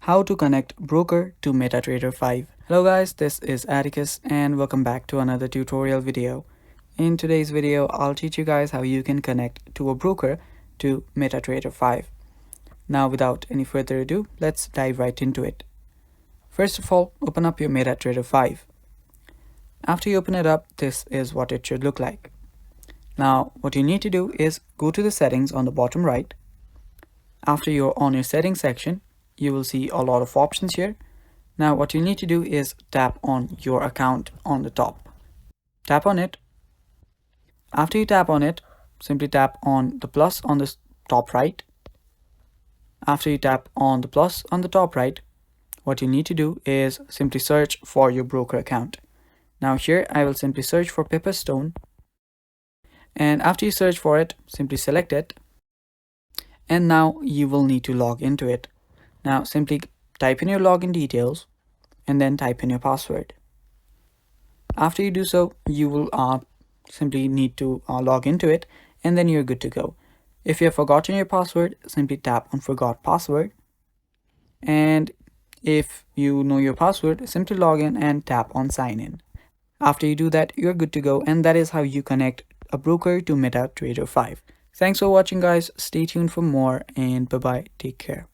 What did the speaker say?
How to connect broker to MetaTrader 5. Hello guys, this is Atticus and welcome back to another tutorial video. In today's video, I'll teach you guys how you can connect to a broker to MetaTrader 5. Now without any further ado, let's dive right into it. First of all, open up your MetaTrader 5. After you open it up, this is what it should look like. Now what you need to do is go to the settings on the bottom right. After you're on your settings section, you will see a lot of options here. Now what you need to do is tap on your account on the top. Tap on it. After you tap on it, simply tap on the plus on the top right. After you tap on the plus on the top right, what you need to do is simply search for your broker account. Now here I will simply search for Pepperstone, and after you search for it, simply select it, and now you will need to log into it. Now simply type in your login details and then type in your password. After you do so, you will simply need to log into it, and then you're good to go. If you have forgotten your password, simply tap on forgot password, and if you know your password, simply log in and tap on sign in. After you do that, you're good to go, and that is how you connect a broker to MetaTrader 5. Thanks for watching guys, stay tuned for more, and bye bye, take care.